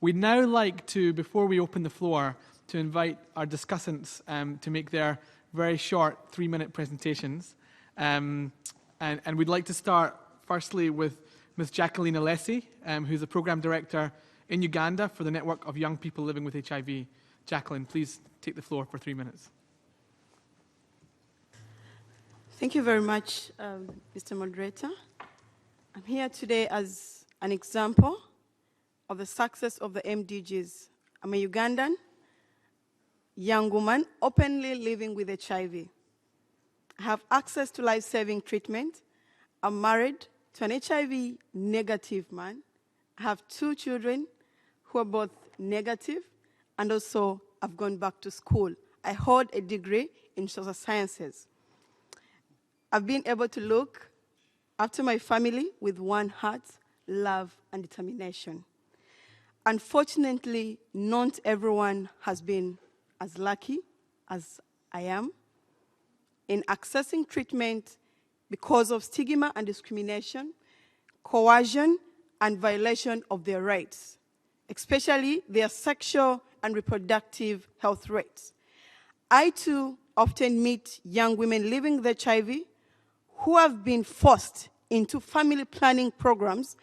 We'd now like to, before we open the floor, to invite our discussants to make their very short 3-minute presentations. And we'd like to start firstly with Ms. Jacquelyn Alesi, who's the Programme Director in Uganda for the Network of Young People Living with HIV. Jacquelyn, please take the floor for 3 minutes. Thank you very much, Mr. Moderator. I'm here today as an example of the success of the MDGs. I'm a Ugandan young woman openly living with HIV. I have access to life-saving treatment. I'm married to an HIV-negative man. I have 2 children who are both negative, and also I've gone back to school. I hold a degree in social sciences. I've been able to look after my family with one heart, love, and determination. Unfortunately, not everyone has been as lucky as I am in accessing treatment because of stigma and discrimination, coercion, and violation of their rights, especially their sexual and reproductive health rights. I too often meet young women living with HIV who have been forced into family planning programs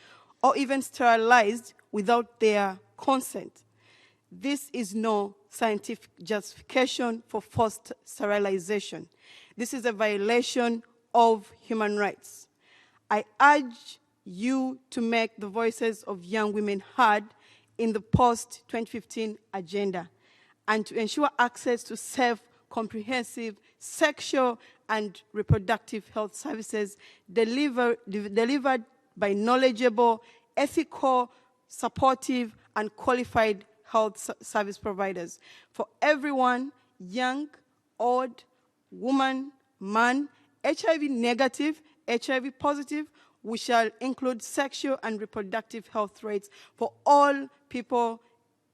or even sterilized without their consent. This is no scientific justification for forced sterilization. This is a violation of human rights. I urge you to make the voices of young women heard in the post-2015 agenda and to ensure access to safe, comprehensive sexual and reproductive health services delivered by knowledgeable, ethical, supportive, and qualified health service providers. For everyone, young, old, woman, man, HIV negative, HIV positive, we shall include sexual and reproductive health rates for all people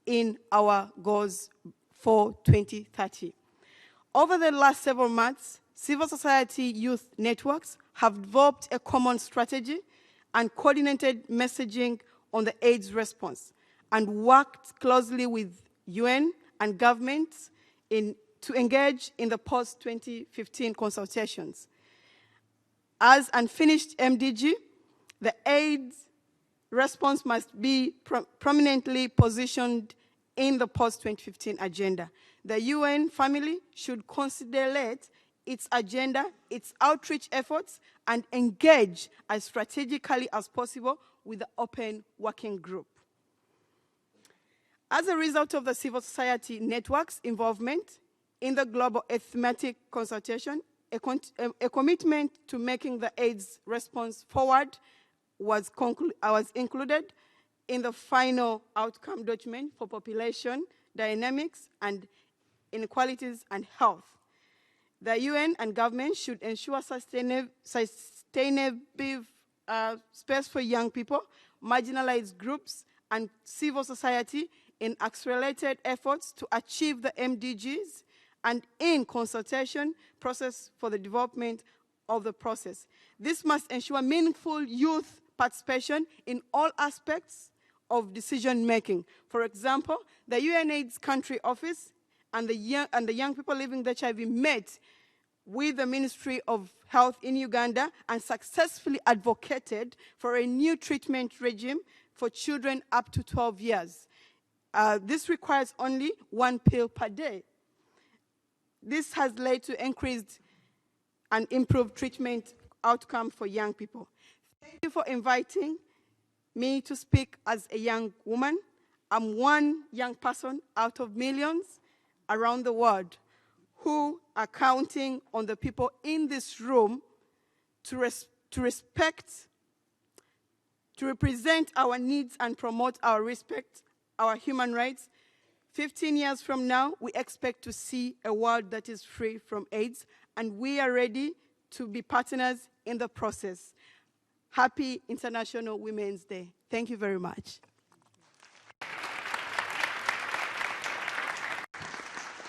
in our goals for 2030. Over the last several months, civil society youth networks have developed a common strategy and coordinated messaging on the AIDS response and worked closely with UN and governments to engage in the post-2015 consultations. As unfinished MDG, the AIDS response must be prominently positioned in the post-2015 agenda. The UN family should consolidate its agenda, its outreach efforts, and engage as strategically as possible with the open working group. As a result of the civil society network's involvement in the global thematic consultation, a commitment to making the AIDS response forward was included in the final outcome document for population dynamics and inequalities and health. The UN and government should ensure sustainable space for young people, marginalized groups, and civil society in accelerated efforts to achieve the MDGs and in consultation process for the development of the process. This must ensure meaningful youth participation in all aspects of decision-making. For example, the UNAIDS country office and the young people living with HIV met with the Ministry of Health in Uganda and successfully advocated for a new treatment regime for children up to 12 years. This requires only 1 pill per day. This has led to increased and improved treatment outcome for young people. Thank you for inviting me to speak as a young woman. I'm one young person out of millions around the world who are counting on the people in this room to represent our needs and promote our respect, our human rights. 15 years from now, we expect to see a world that is free from AIDS, and we are ready to be partners in the process. Happy International Women's Day. Thank you very much.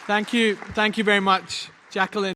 Thank you very much, Jacquelyn.